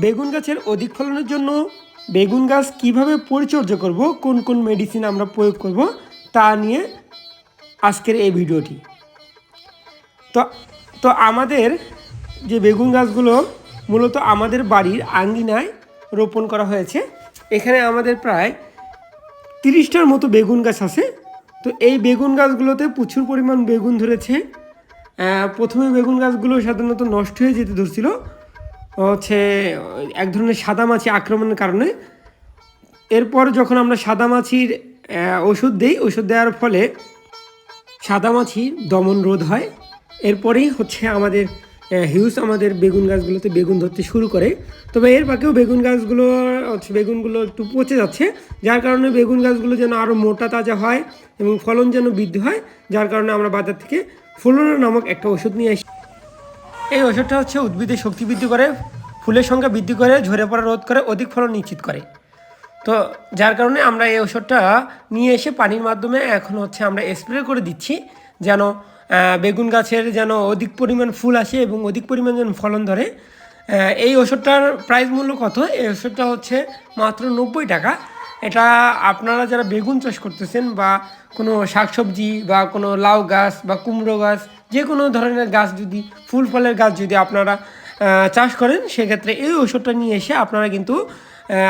বেগুন গাছের অধিক ফলনের জন্য বেগুন গাছ কীভাবে পরিচর্যা করব, কোন কোন মেডিসিন আমরা প্রয়োগ করব তা নিয়ে আজকের এই ভিডিওটি। তো তো আমাদের যে বেগুন গাছগুলো মূলত আমাদের বাড়ির আঙ্গিনায় রোপণ করা হয়েছে। এখানে আমাদের প্রায় 30টার মতো বেগুন গাছ আছে। তো এই বেগুন গাছগুলোতে প্রচুর পরিমাণ বেগুন ধরেছে। প্রথমে বেগুন গাছগুলো সাধারণত নষ্ট হয়ে যেতে ধরছিল হচ্ছে এক ধরনের সাদামাছি আক্রমণের কারণে। এরপর যখন আমরা সাদামাছির ওষুধ দিই, ওষুধ দেওয়ার ফলে সাদামাছির দমন রোধ হয়। এরপরেই হচ্ছে আমাদের আমাদের বেগুন গাছগুলোতে বেগুন ধরতে শুরু করে। তবে এর বাকেও বেগুন গাছগুলো বেগুনগুলো একটু পচে যাচ্ছে, যার কারণে বেগুন গাছগুলো যেন আরও মোটা তাজা হয় এবং ফলন যেন বৃদ্ধি হয়, যার কারণে আমরা বাজার থেকে ফ্লোরা নামক একটা ওষুধ নিয়ে আসি। এই ওষুধটা হচ্ছে উদ্ভিদের শক্তি বৃদ্ধি করে, ফুলের সংখ্যা বৃদ্ধি করে, ঝরে পড়া রোধ করে, অধিক ফলন নিশ্চিত করে। তো যার কারণে আমরা এই ওষুধটা নিয়ে এসে পানির মাধ্যমে এখন হচ্ছে আমরা স্প্রে করে দিচ্ছি, যেন বেগুন গাছের যেন অধিক পরিমাণ ফুল আসে এবং অধিক পরিমাণ যেন ফলন ধরে। এই ওষুধটার প্রাইস মূল্য কত? এই ওষুধটা হচ্ছে মাত্র 90 টাকা। এটা আপনারা যারা বেগুন চাষ করতেছেন বা কোনো শাকসবজি বা কোনো লাউ গাছ বা কুমড়ো গাছ, যে কোনো ধরনের গাছ যদি ফুল ফলের গাছ যদি আপনারা চাষ করেন, সেক্ষেত্রে এই ওষুধটা নিয়ে এসে আপনারা কিন্তু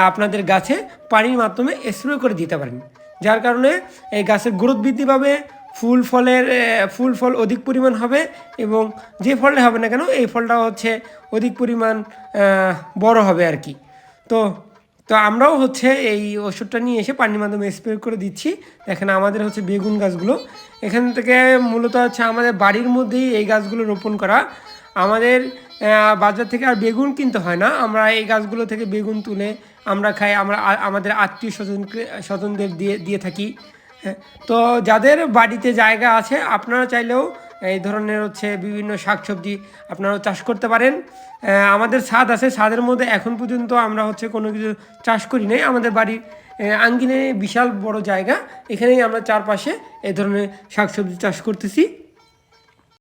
আপনাদের গাছে পানির মাধ্যমে স্প্রে করে দিতে পারেন, যার কারণে এই গাছের গ্রোথ বৃদ্ধি পাবে, ফুল ফল অধিক পরিমাণ হবে এবং যে ফলটা হবে না কেন এই ফলটা হচ্ছে অধিক পরিমাণ বড় হবে আর কি। তো তো আমরাও হচ্ছে এই ওষুধটা নিয়ে এসে পানির মাধ্যমে স্প্রে করে দিচ্ছি। দেখেন আমাদের হচ্ছে বেগুন গাছগুলো এখান থেকে মূলত হচ্ছে আমাদের বাড়ির মধ্যেই এই গাছগুলো রোপণ করা। আমাদের বাজার থেকে আর বেগুন কিনতে হয় না, আমরা এই গাছগুলো থেকে বেগুন তুলে আমরা খাই, আমরা আমাদের আত্মীয় স্বজনদের দিয়ে থাকি। হ্যাঁ, তো যাদের বাড়িতে জায়গা আছে আপনারা চাইলেও এই ধরনের হচ্ছে বিভিন্ন শাকসবজি আপনারাও চাষ করতে পারেন। আমাদের ছাদ আছে, ছাদের মধ্যে এখন পর্যন্ত আমরা হচ্ছে কোনো কিছু চাষ করি নাই। আমাদের বাড়ির আঙ্গিনে বিশাল বড় জায়গা, এখানেই আমরা চারপাশে এই ধরনের শাকসবজি চাষ করতেছি।